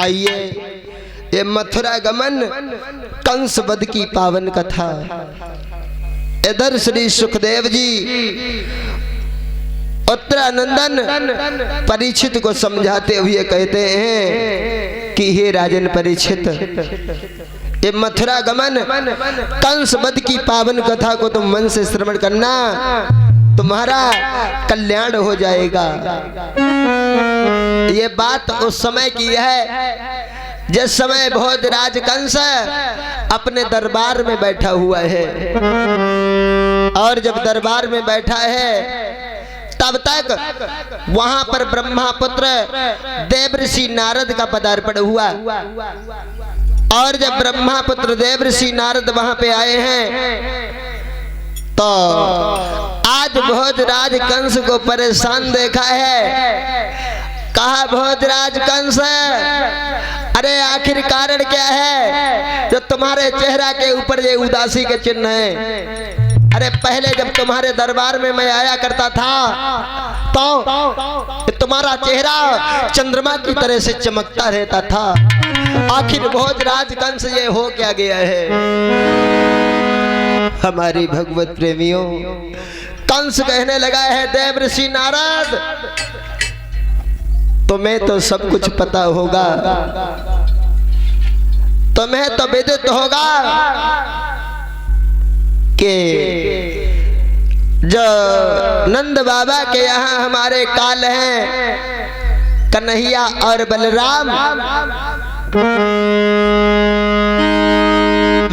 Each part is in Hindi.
आइए ये मथुरा गमन कंस वध की पावन कथा। इधर श्री सुखदेव जी उत्तरानंदन परीक्षित को समझाते हुए कहते हैं कि हे राजन परीक्षित, ये मथुरा गमन कंस वध की पावन कथा को तुम मन से श्रवण करना, तुम्हारा कल्याण हो जाएगा। ये बात उस समय की है जिस समय भोजराज कंस अपने दरबार में बैठा हुआ है, और जब दरबार में बैठा है तब तक वहां पर ब्रह्मापुत्र देवर्षि नारद का पदार्पण हुआ। और जब ब्रह्मापुत्र देवर्षि नारद वहां पे आए हैं तो आज भोजराज कंस को परेशान देखा है। कहा भोजराज कंस, अरे आखिर कारण क्या है जो तुम्हारे चेहरा के ऊपर ये उदासी के चिन्ह है? अरे पहले जब तुम्हारे दरबार में मैं आया करता था तो तुम्हारा चेहरा चंद्रमा की तरह से चमकता रहता था। आखिर भोजराज कंस ये हो क्या गया है? हमारी भगवत प्रेमियों, कंस कहने लगा है देवर्षि नारद, तुम्हें तो सब कुछ पता होगा, तुम्हें तो विदित होगा कि जो नंद बाबा के यहाँ हमारे काल हैं कन्हैया और बलराम,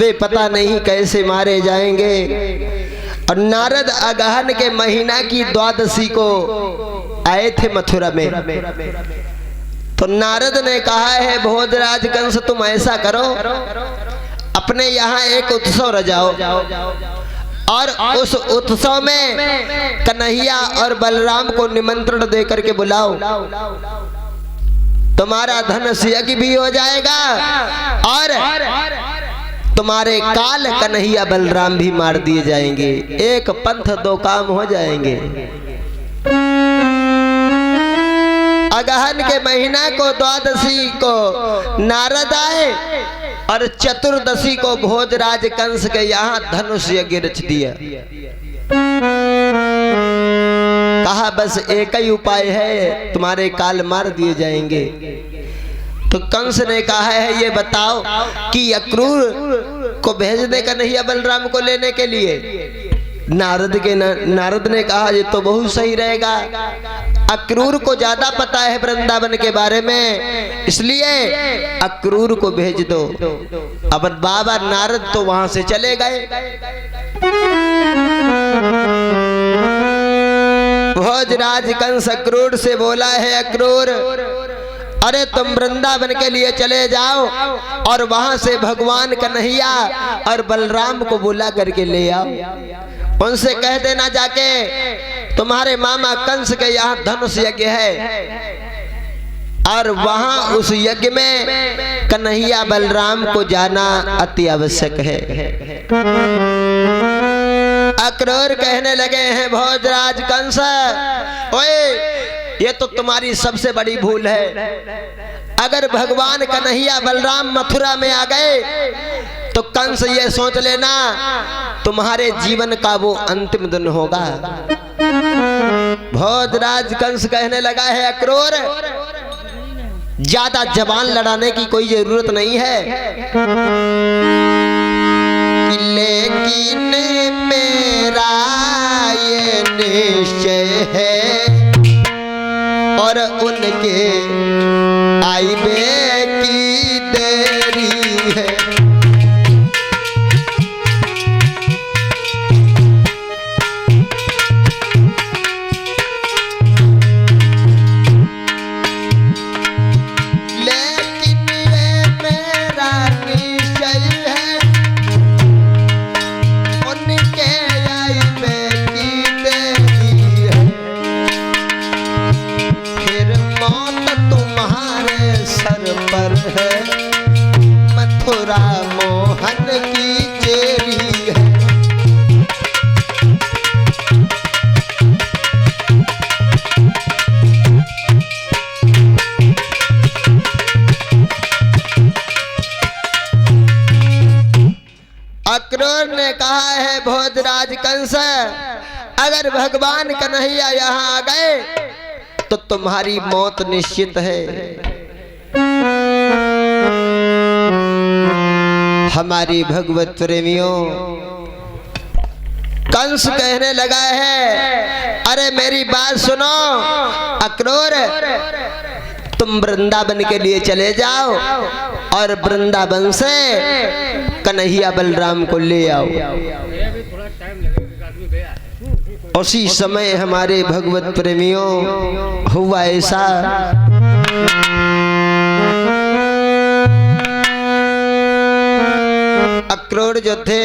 वे पता नहीं कैसे मारे जाएंगे। और नारद अगहन के महीना की द्वादशी को आए थे मथुरा में। तो नारद ने कहा है भोजराज कंस, तुम ऐसा करो, अपने यहाँ एक उत्सव रचाओ और उस उत्सव में कन्हैया और बलराम को निमंत्रण दे करके बुलाओ। तुम्हारा धनुष यज्ञ भी हो जाएगा और तुम्हारे काल कन्हैया बलराम भी मार दिए जाएंगे। एक पंथ दो काम हो जाएंगे। अगहन के महीना को द्वादशी को नारद आए और चतुर्दशी को भोजराज कंस के यहाँ धनुष यज्ञ रच दिया। कहा बस एक ही उपाय है, तुम्हारे काल मार दिए जाएंगे। तो कंस ने कहा है ये बताओ कि अक्रूर को भेज दे कन्हैया बलराम को लेने के लिए। नारद ने कहा ये तो बहुत सही रहेगा, अक्रूर को ज्यादा पता है वृंदावन के बारे में, इसलिए अक्रूर को भेज दो। अब बाबा नारद तो वहां से चले गए। भोजराज कंस अक्रूर से बोला है अक्रूर, अरे तुम वृंदावन के लिए चले जाओ और वहां से भगवान कन्हैया और बलराम को बुला करके ले आओ। उनसे कह देना जाके तुम्हारे मामा कंस के यहाँ धनुष यज्ञ है और वहां उस यज्ञ में कन्हैया बलराम को जाना अति आवश्यक है। अक्रूर कहने लगे हैं भोजराज कंस, ओए ये तो तुम्हारी सबसे बड़ी भूल है। अगर भगवान कन्हैया बलराम मथुरा में आ गए तो कंस ये सोच लेना तुम्हारे जीवन का वो अंतिम दिन होगा। भोजराज कंस कहने लगा है अक्रूर, ज्यादा जबान लड़ाने की कोई जरूरत नहीं है, लेकिन मेरा ये निश्चय है और उनके आईबे की देरी है। लेकिन ये मेरा निश्चय है उनके आईबे की देरी है। फिर मौत तुम्हारे सर पर है, मथुरा मोहन की चेरी है। अक्रूर ने कहा है भोजराज कंस, अगर भगवान कन्हैया यहाँ आ गए तो तुम्हारी मौत निश्चित है। हमारी भगवत प्रेमियों, कंस कहने लगा है, अरे मेरी बात सुनो अक्रूर, तुम वृंदावन के लिए चले जाओ और वृंदावन से कन्हैया बलराम को ले आओ। उसी समय हमारे भगवत प्रेमियों हुआ ऐसा, अक्रूर जो थे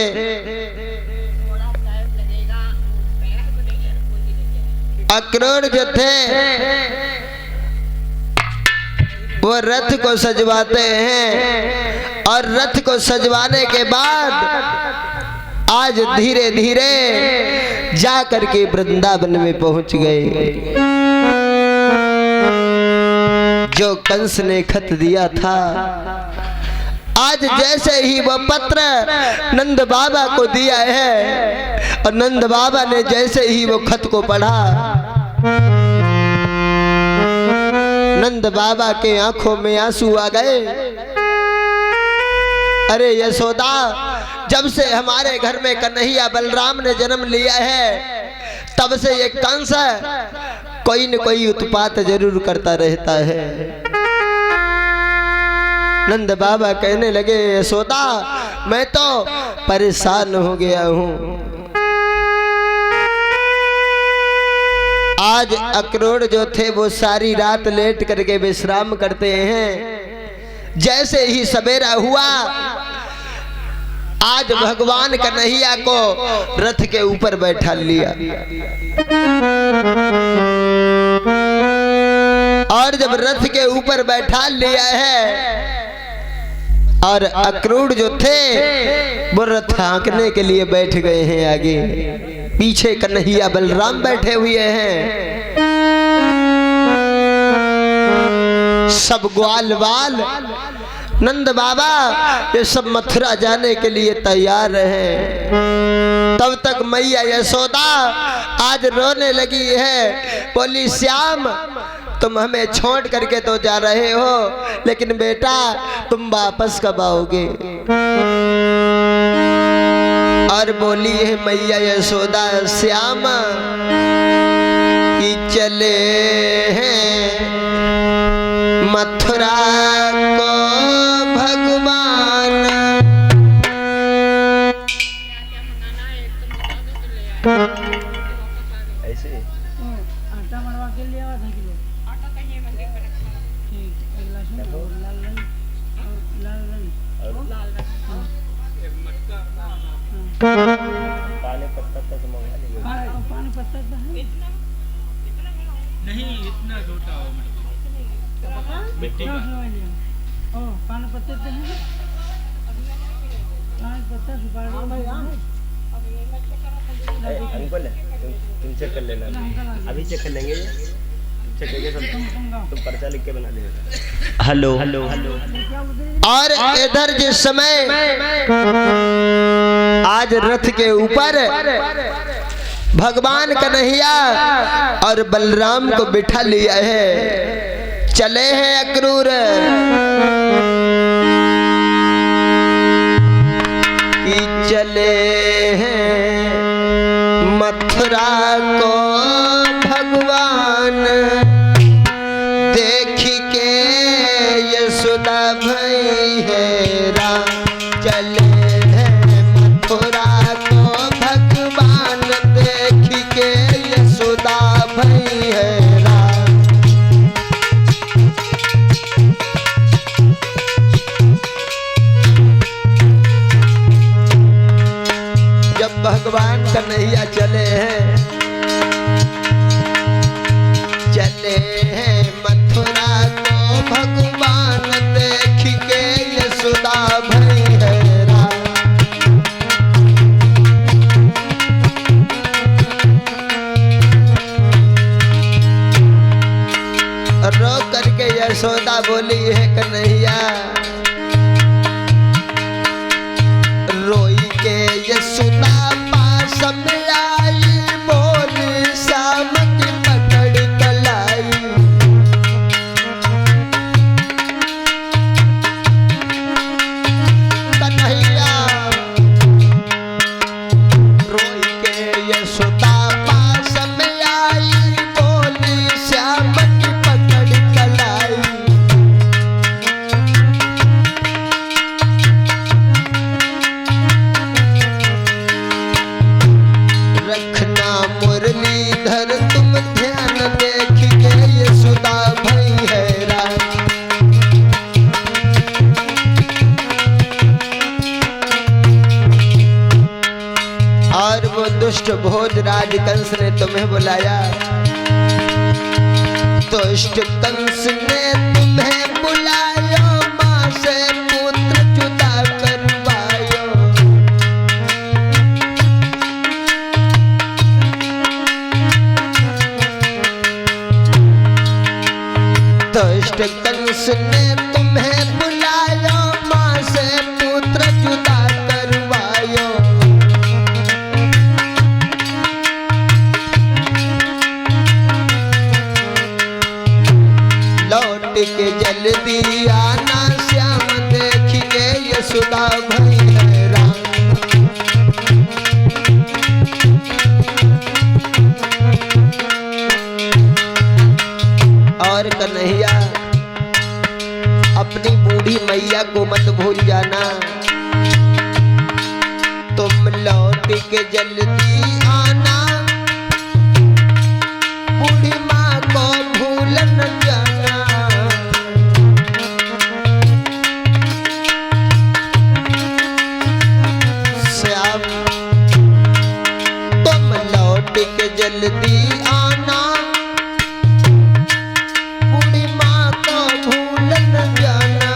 वो रथ को सजवाते हैं और रथ को सजवाने के बाद आज धीरे धीरे जा करके वृंदावन में पहुंच गए। जो कंस ने खत दिया था, आज जैसे ही वो पत्र नंद बाबा को दिया है और नंद बाबा ने जैसे ही वो खत को पढ़ा, नंद बाबा के आंखों में आंसू आ गए। अरे यशोदा, जब से हमारे घर में कन्हैया बलराम ने जन्म लिया है तब से ये कंस कोई न कोई उत्पात जरूर करता रहता है। नंद बाबा कहने लगे, यशोदा मैं तो परेशान हो गया हूँ। आज अक्रूर जो थे वो सारी रात लेट करके विश्राम करते हैं। जैसे ही सवेरा हुआ, आज भगवान कन्हैया को रथ के ऊपर बैठा लिया और जब रथ के ऊपर बैठा लिया है और अक्रूर जो थे वो रथ हाँकने के लिए बैठ गए हैं। आगे पीछे कन्हैया बलराम बैठे हुए हैं। सब ग्वाल बाल नंद बाबा ये सब मथुरा जाने के लिए तैयार हैं। तब तक मैया यशोदा आज रोने लगी है, बोली श्याम तुम हमें छोड़ करके तो जा रहे हो, लेकिन बेटा तुम वापस कब आओगे? और बोली है मैया यशोदा श्याम कि चले हैं मथुरा को भगवान। ऐसे आटा मरवा के लिया आधा किलो आटा कहीं मंदिर पर रखा है। ठीक, एक लहसुन और लाल रंग एक मटका पानी पत्ता तक मंगा लीजिए। पानी पत्ता तो है नहीं, इतना छोटा हो मिट्टी का। ओ पानी पत्ता तो है, पानी पत्ता सुपारी अंकुल तुम चेक कर लेना, अभी चेक कर लेंगे, चेक करके सब तुम पर्चा लिख के बना देना। Hello hello hello. और इधर जिस समय आज रथ के ऊपर भगवान कन्हैया और बलराम को बिठा लिया है, चले हैं अक्रूर कि चले हैं मथुरा को भगवान। देख के यशोदा भई है राम, चले हैं मथुरा को भगवान। देख के यशोदा भई है राम। जब भगवान कन्हैया चले हैं, चले हैं मथुरा को भगवान। देख के यशोदा भई है राम। रो करके यशोदा बोली है कन्हैया, रोई के दुष्ट भोजराज कंस ने तुम्हें बुलाया, दुष्ट कंस ने तुम्हें बुलायो, माँ से पुत्र जुदा करवायो। दुष्ट कंस ने तुम्हें बुलायो, माँ से पुत्र जुदा करवायो। लौट के जल्दी आना श्याम, देखिए यशोदा भई हैरान। और कन्हैया अपनी बूढ़ी मैया को मत भूल जाना, तुम लौट के जल्दी आना, बूढ़ी माँ को भूल न जाना। श्याम तुम लौट के जल्दी आना, बूढ़ी माँ को भूल न जाना।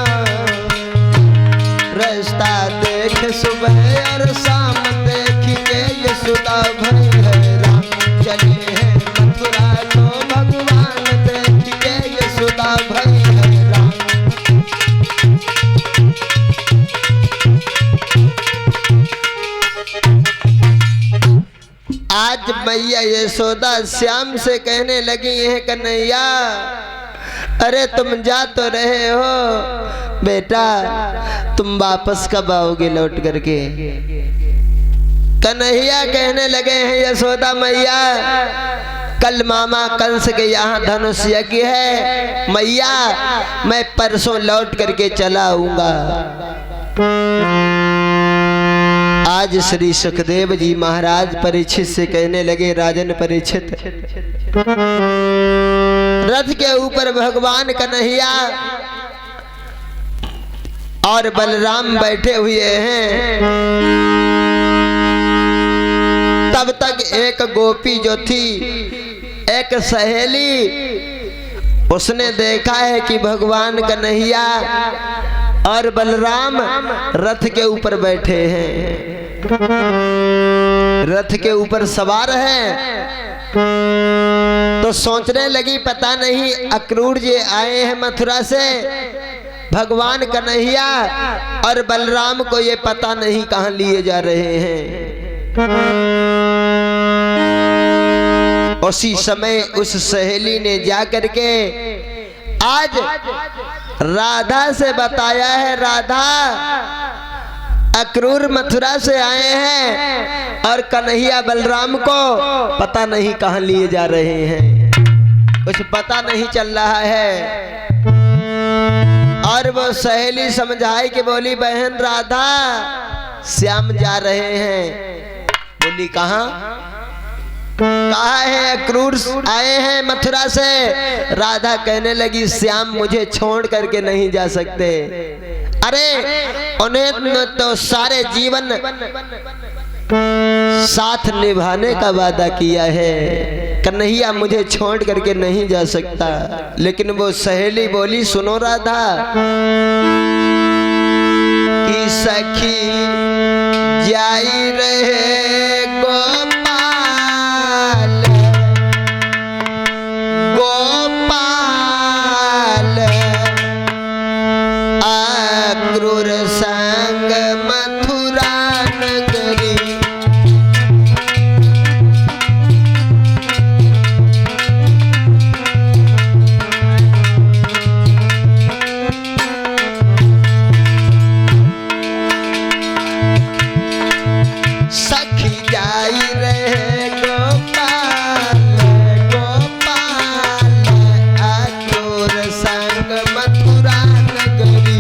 रास्ता देख सुबह और शाम, देखिए यशोदा भई हैरान। चले हैं मथुरा को भगवान, देखिए यशोदा भई हैरान। आज मैया यशोदा श्याम से कहने लगी है, कन्हैया अरे तुम जा तो रहे हो बेटा, तुम वापस कब आओगे लौट करके? कन्हैया कहने लगे हैं, यशोदा मैया कल मामा कंस के यहाँ धनुष यज्ञ है, मैया मैं परसों लौट करके चला आऊंगा। आज श्री सुखदेव जी महाराज परीक्षित से कहने लगे, राजन परीक्षित, रथ के ऊपर भगवान कन्हैया और बलराम बैठे हुए हैं। तब तक एक गोपी जो थी, एक सहेली, उसने देखा है कि भगवान कन्हैया और बलराम रथ के ऊपर बैठे हैं, रथ के ऊपर सवार हैं। तो सोचने लगी पता नहीं अक्रूर जी आए हैं मथुरा से, भगवान कन्हैया और बलराम को ये पता नहीं कहां लिए जा रहे हैं। उसी समय उस सहेली ने जा करके आज राधा से बताया है, राधा अक्रूर मथुरा से आए हैं और कन्हैया बलराम को पता नहीं कहां लिए जा रहे हैं, कुछ पता नहीं चल रहा है। और वो सहेली समझाई कि बोली बहन राधा श्याम जा रहे हैं। बोली कहां? कहा है अक्रूर आए हैं मथुरा से। राधा कहने लगी श्याम मुझे छोड़ करके नहीं जा सकते, अरे उन्हें तो सारे जीवन साथ निभाने का वादा किया है, कन्हैया मुझे छोड़ करके नहीं जा सकता। लेकिन वो सहेली बोली सुनो राधा की सखी जाई रहे गोपाल, गोपाल अक्रूर संग मथुरा नगरी। सखी जाई रहे गोपाल, गोपाल अक्रूर संग मथुरा नगरी।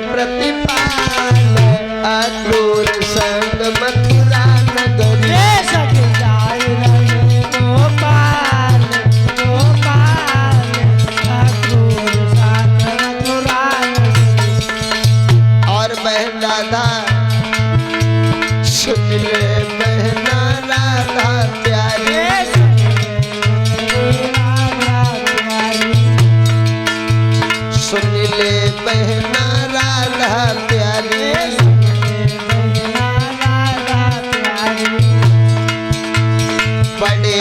प्रतिपाल अक्रूर संग मथुरा नगरी। सखी जाय रहे गोपाल गोपाल अक्रूर साथ मथुरा और बहन राधा सुन ले बहना राधा प्यारी। सुन ले बहना राधा प्यारी। बड़े